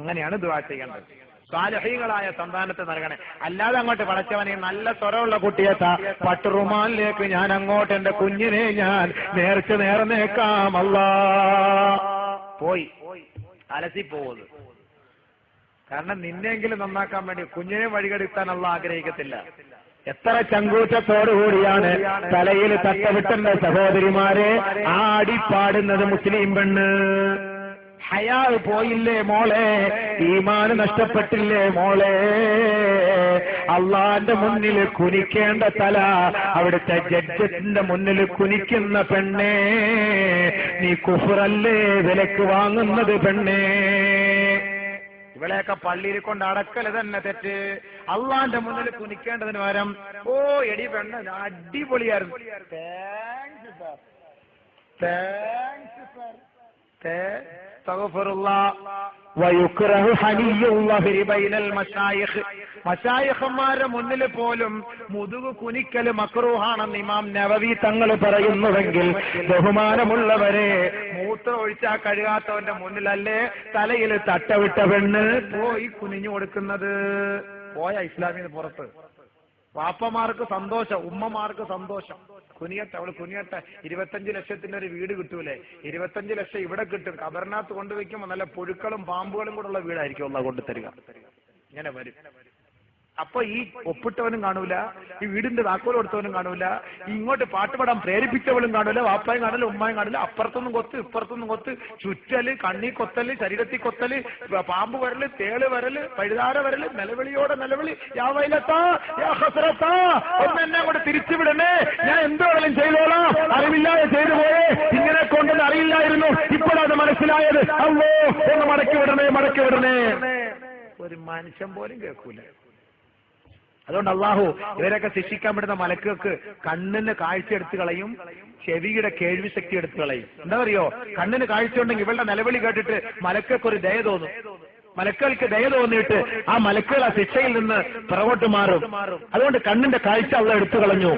അങ്ങനെയാണ് ദുആ ചെയ്യേണ്ടത്. സാലിഹീങ്ങളായ സന്താനത്തെ നൽകണേ. അല്ലാതെ അങ്ങോട്ട് പടച്ചവനെ നല്ല സ്വരമുള്ള കുട്ടിയെ പട്ടുറുമാലിലേക്ക് ഞാൻ അങ്ങോട്ട് എന്റെ കുഞ്ഞിനെ ഞാൻ നേർന്നേക്കാം അല്ലാ. പോയി അലസി പോകുന്നത്. കാരണം നിന്നെങ്കിലും നന്നാക്കാൻ വേണ്ടി കുഞ്ഞിനെ വഴികെടുത്താൻ അല്ലാഹ് ആഗ്രഹിക്കത്തില്ല. എത്ര ചങ്കൂറ്റത്തോടുകൂടിയാണ് തലയിൽ തട്ടവിട്ട സഹോദരിമാരെ ആടിപ്പാടുന്നത് മുസ്ലിം പെണ്ണ്. ഹയാ പോയില്ലേ മോളെ, ഈമാന് നഷ്ടപ്പെട്ടില്ലേ മോളെ. അള്ളാന്റെ മുന്നിൽ കുനിക്കേണ്ട തല അവിടുത്തെ ജഡ്ജത്തിന്റെ മുന്നിൽ കുനിക്കുന്ന പെണ്ണേ, നീ കുഫറല്ലേ വിലക്ക് വാങ്ങുന്നത് പെണ്ണേ. ഇവളെയൊക്കെ പള്ളിയിൽ കൊണ്ട് അടക്കല് തന്നെ തെറ്റ്. അള്ളാന്റെ മുന്നിൽ കുനിക്കേണ്ടതിന് പകരം ഓ എടി പെണ്ണ് അടിപൊളിയായിരുന്നു, താങ്ക്സ് സാർ, താങ്ക്സ് സാർ, മശായിഖന്മാരുടെ മുന്നിൽ പോലും മുതുകു കുനിക്കല് മക്രൂഹാണെന്ന് ഇമാം നവവി തങ്ങൾ പറയുന്നുവെങ്കിൽ ബഹുമാനമുള്ളവരെ മൂത്രം ഒഴിച്ചാ കഴുകാത്തവന്റെ മുന്നിലല്ലേ തലയിൽ തട്ടവിട്ട പെണ്ണ് പോയി കുനിഞ്ഞു കൊടുക്കുന്നത്? പോയ ഇസ്ലാമിന് പുറത്ത്. വാപ്പമാർക്ക് സന്തോഷം, ഉമ്മമാർക്ക് സന്തോഷം. കുനിയട്ടെ, അവള് കുനിയട്ടെ. 25 ലക്ഷത്തിന്റെ ഒരു വീട് കിട്ടൂലേ? 25 ലക്ഷം ഇവിടെ കിട്ടും. കബറിനകത്ത് കൊണ്ടുവയ്ക്കുമ്പോ നല്ല പുഴുക്കളും പാമ്പുകളും കൂടെ ഉള്ള വീടായിരിക്കും അള്ളാഹ് കൊണ്ടുതരിക. ഇങ്ങനെ വരും. അപ്പൊ ഈ ഒപ്പിട്ടവനും കാണൂല, ഈ വീടിന്റെ താക്കോൽ കൊടുത്തവനും കാണൂല, ഇങ്ങോട്ട് പാട്ടുപാടാൻ പ്രേരിപ്പിച്ചവളും കാണൂല, വാപ്പായും കാണൂല, ഉമ്മായും കാണൂല. അപ്പുറത്തൊന്നും കൊത്ത് ഇപ്പുറത്തൊന്നും കൊത്ത്, ചുറ്റല്, കണ്ണി കൊത്തല്, ശരീരത്തിൽ കൊത്തല്, പാമ്പ് വരല്, തേള് വരല്, പഴുതാര വരല്, നിലവിളിയോടെ നിലവിളി. യാ വൈലത്താ യാ ഹസ്രത്താ, ഒന്ന് എന്നെ അങ്ങോട്ട് തിരിച്ചുവിടണേ, ഞാൻ എന്തോടെങ്കിലും ചെയ്തോളാം, അറിവില്ലാതെ ചെയ്തു പോയേ, ഇങ്ങനെ കൊണ്ടെന്ന് അറിയില്ലായിരുന്നു, ഇപ്പോഴത് മനസ്സിലായത്, അല്ലോ ഒന്ന് മടക്കി വിടണേ, മടക്കി വിടണേ. ഒരു മനുഷ്യൻ പോലും കേൾക്കൂല. അതുകൊണ്ട് അള്ളാഹു ഇവരൊക്കെ ശിക്ഷിക്കാൻ പറ്റുന്ന മലക്കുകൾക്ക് കണ്ണിന് കാഴ്ച എടുത്തു കളയും, ചെവിയുടെ കേൾവി ശക്തി എടുത്തു കളയും. എന്താ അറിയോ? കണ്ണിന് കാഴ്ച ഉണ്ടെങ്കിൽ ഇവളുടെ നിലവിളി കേട്ടിട്ട് മലക്കൾക്ക് ഒരു ദയ തോന്നും. മലക്കുകൾക്ക് ദയ തോന്നിയിട്ട് ആ മലക്കുകൾ ആ ശിക്ഷയിൽ നിന്ന് പുറകോട്ട് മാറും. അതുകൊണ്ട് കണ്ണിന്റെ കാഴ്ച അവളെ എടുത്തു കളഞ്ഞു.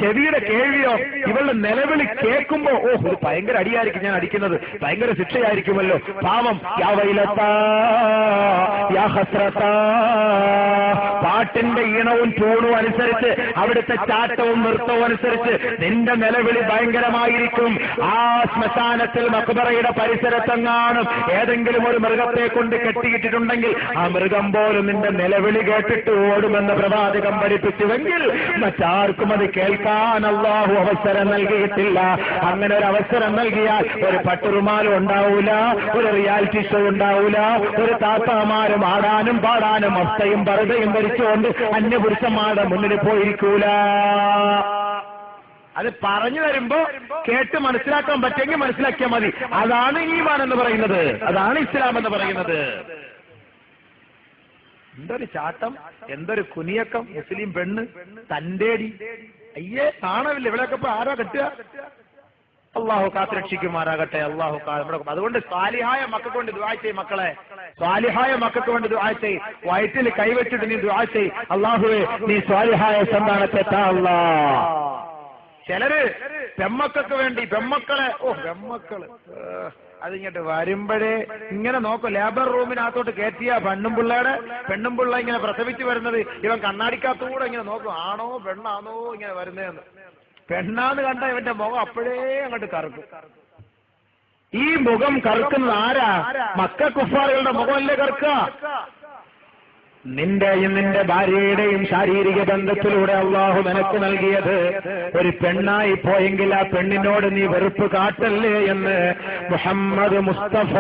ചെവിയുടെ കേൾവിയോ ഇവളുടെ നിലവിളി കേൾക്കുമ്പോ ഓ ഇത് ഭയങ്കര അടിയായിരിക്കും ഞാൻ അടിക്കുന്നത്, ഭയങ്കര ശിക്ഷയായിരിക്കുമല്ലോ, പാവം. യാ വൈലത്താ യാ ഹസ്രത്താ. പാട്ടിന്റെ ഈണവും ട്യൂണും അനുസരിച്ച് അവിടുത്തെ ചാട്ടവും നൃത്തവും അനുസരിച്ച് നിന്റെ നിലവിളി ഭയങ്കരമായിരിക്കും. ആ ശ്മശാനത്തിൽ മക്ബറയുടെ പരിസരത്തെങ്ങാനും ഏതെങ്കിലും ഒരു മൃഗത്തെ കൊണ്ട് കെട്ടിയിട്ടിട്ടുണ്ടെങ്കിൽ ആ മൃഗം പോലും നിന്റെ നിലവിളി കേട്ടിട്ട് ഓടുമെന്ന് പ്രവാചകം പഠിപ്പിച്ചുവെങ്കിൽ മറ്റാർക്കും അത് കേൾക്കാൻ അല്ലാഹു അവസരം നൽകിയിട്ടില്ല. അങ്ങനെ ഒരു അവസരം നൽകിയാൽ ഒരു പട്ടുറുമാലും ഉണ്ടാവൂല, ഒരു റിയാലിറ്റി ഷോ ഉണ്ടാവൂല, ഒരു താത്താമാരും ആടാനും പാടാനും അവസ്ഥയും പറുതയും ധരിച്ചുകൊണ്ട് അന്യപുരുഷന്മാരുടെ മുന്നിൽ പോയിരിക്കൂല. അത് പറഞ്ഞു തരുമ്പോ കേട്ട് മനസ്സിലാക്കാൻ പറ്റുമെങ്കിൽ മനസ്സിലാക്കിയാൽ മതി. അതാണ് ഈമാൻ എന്ന് പറയുന്നത്, അതാണ് ഇസ്ലാം എന്ന് പറയുന്നത്. എന്തൊരു ചാട്ടം, എന്തൊരു കുനിയക്കം. മുസ്ലിം പെണ്ണ് തന്റേടി. അയ്യേ കാണവില്ല, ഇവിടെയൊക്കെ ഇപ്പൊ ആരാ കെട്ടുക? അള്ളാഹു കാത്തുരക്ഷിക്കുമാറാകട്ടെ. അള്ളാഹു അതുകൊണ്ട് സ്വാലിഹായ മക്കൾക്ക് വേണ്ടി ദുആ ചെയ്യ് മക്കളെ, സ്വാലിഹായ മക്കൾക്ക് വേണ്ടി ദുആ ചെയ്യ്. വയറ്റിൽ കൈവച്ചിട്ട് നീ ദുആ ചെയ്യ്, അള്ളാഹുവേ നീ സ്വാലിഹായ സന്താനത്തെ താ അല്ലാഹ്. ചിലര് പെമ്മക്കൾക്ക് വേണ്ടി പെമ്മക്കളെ പെമ്മക്കള് അതിങ്ങോട്ട് വരുമ്പോഴേ ഇങ്ങനെ നോക്കും. ലേബർ റൂമിനകത്തോട്ട് കയറ്റിയ പെണ്ണും പിള്ള ഇങ്ങനെ പ്രസവിച്ച് വരുന്നത് ഇവൻ കണ്ണാടിക്കകത്തൂടെ ഇങ്ങനെ നോക്കും, ആണോ പെണ്ണാണോ ഇങ്ങനെ വരുന്നതെന്ന്. പെണ്ണാന്ന് കണ്ട ഇവന്റെ മുഖം അപ്പോഴേ അങ്ങോട്ട് കറുക്കും. ഈ മുഖം കറുക്കുന്നത് ആരാ? മക്ക കുഫാറുകളുടെ മുഖമല്ലേ കറുക്കുക? നിന്റെയും നിന്റെ ഭാര്യയുടെയും ശാരീരിക ബന്ധത്തിലൂടെ അള്ളാഹു നിനക്ക് നൽകിയത് ഒരു പെണ്ണായി പോയെങ്കിൽ ആ പെണ്ണിനോട് നീ വെറുപ്പ് കാട്ടല്ലേ എന്ന് മുഹമ്മദ് മുസ്തഫ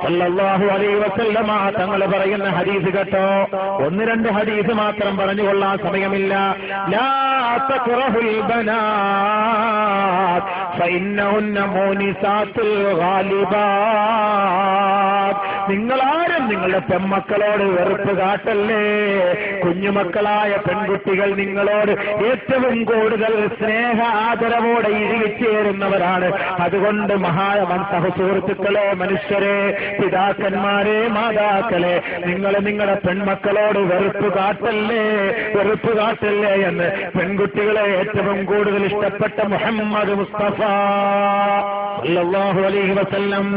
സല്ലല്ലാഹു അലൈഹി വസല്ലമ തങ്ങൾ പറയുന്ന ഹദീസ് കേട്ടോ. 1-2 ഹദീസ് മാത്രം പറഞ്ഞുകൊള്ളാൻ സമയമില്ല. ലാ തക്റഹുൽ ബനാത് ഫഇന്നഹുന്ന മൂനിസാത്തുൽ ഗാലിബാത്. നിങ്ങളാരും നിങ്ങളുടെ പെൺമക്കളോട് വെറുപ്പ് കാട്ടല്ലേ. കുഞ്ഞുമക്കളായ പെൺകുട്ടികൾ നിങ്ങളോട് ഏറ്റവും കൂടുതൽ സ്നേഹ ആദരവോടെ ഇഴുകിച്ചേരുന്നവരാണ്. അതുകൊണ്ട് സുഹൃത്തുക്കളെ, മനുഷ്യരെ, പിതാക്കന്മാരെ, മാതാക്കളെ, നിങ്ങൾ നിങ്ങളുടെ പെൺമക്കളോട് വെറുപ്പ് കാട്ടല്ലേ എന്ന് പെൺകുട്ടികളെ ഏറ്റവും കൂടുതൽ ഇഷ്ടപ്പെട്ട മുഹമ്മദ് മുസ്തഫ സല്ലല്ലാഹു അലൈഹി വസല്ലം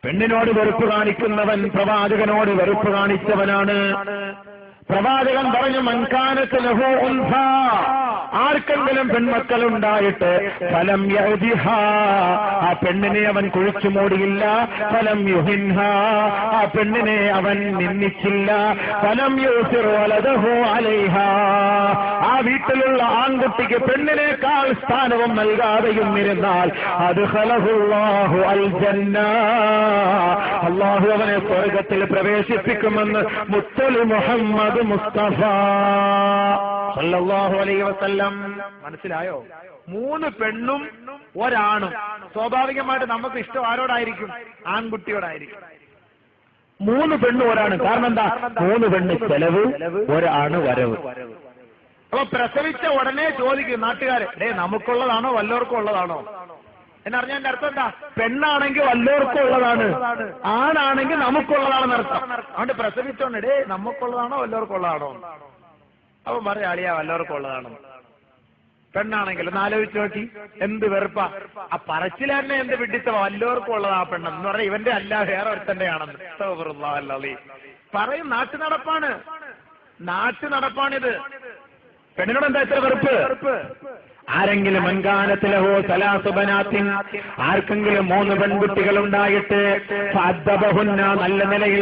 പെണ്ണിനോട് വെറുപ്പ് കാണിക്കുന്നവൻ പ്രവാചകനോട് വെറുപ്പ് കാണിച്ചവനാണ്. പ്രവാചകൻ പറഞ്ഞു, മൻകാനത്ത് ലഹു ഉൻസ, ആർക്കെങ്കിലും പെൺമക്കളുണ്ടായിട്ട് ഫലം യഹ്ദിഹാ, ആ പെണ്ണിനെ അവൻ കുഴിച്ചു മൂടിയില്ല. ഫലം യുഹിൻഹാ, ആ പെണ്ണിനെ അവൻ നിന്ദിച്ചില്ല. ഫലം യൂസിർ വലദഹു അലൈഹാ, ആ വീട്ടിലുള്ള ആൺകുട്ടിക്ക് പെണ്ണിനേക്കാൾ സ്ഥാനവും നൽകാതെയും ഇരുന്നാൽ അദ്ഖലഹുല്ലാഹു അൽ ജന്ന, അല്ലാഹു അവനെ സ്വർഗ്ഗത്തിൽ പ്രവേശിപ്പിക്കുമെന്ന് മുത്തലി മുഹമ്മദ് മുസ്തഫ സല്ലല്ലാഹു അലൈഹി വസല്ലം. മനസ്സിലായോ? 3 പെണ്ണും ഒരാണും. സ്വാഭാവികമായിട്ട് നമുക്ക് ഇഷ്ടം ആരോടായിരിക്കും? ആൺകുട്ടിയോടായിരിക്കും. 3 പെണ്ണും ഒരാണ്. കാരണം എന്താ? 3 പെണ്ണ് ചെലവ്, ഒരാണ് വരവ്. അപ്പൊ പ്രസവിച്ച ഉടനെ ചോദിക്കും നാട്ടുകാരെ, നമുക്കുള്ളതാണോ വല്ലവർക്കും ഉള്ളതാണോ എന്നറിഞ്ഞതിന്റെ അർത്ഥം എന്താ? പെണ്ണാണെങ്കിൽ വല്ലവർക്കും ഉള്ളതാണ്, ആണാണെങ്കിൽ നമുക്കുള്ളതാണെന്ന് അർത്ഥം. അതുകൊണ്ട് പ്രസവിച്ചോണ്ട് നമുക്കുള്ളതാണോ വല്ലവർക്കും ഉള്ളതാണോ? അവൻ പറയാളിയാ വല്ലവർക്കും ഉള്ളതാണോ. പെണ്ണാണെങ്കിൽ ഒന്ന് ആലോചിച്ച് നോക്കി, എന്ത് വെറുപ്പാ ആ പറച്ചിൽ തന്നെ, എന്ത് വിഡിത്തം. വല്ലവർക്കും ഉള്ളതാ ആ പെണ്ണെന്ന് പറഞ്ഞാൽ ഇവന്റെ അല്ല വേറെ ഒരുത്തന്റെ ആണെന്ന് പറയും. നാട്ടു നടപ്പാണിത്. പെണ്ണിനോട് എന്താ ഇത്ര വെറുപ്പ്? ആരെങ്കിലും മൻകാനത്തിലഹോ സലാസു ബനാത്തിൻ, ആർക്കെങ്കിലും 3 പെൺകുട്ടികൾ ഉണ്ടായിട്ട് ഫഅദ്ദബഹുന്ന, നല്ല നിലയിൽ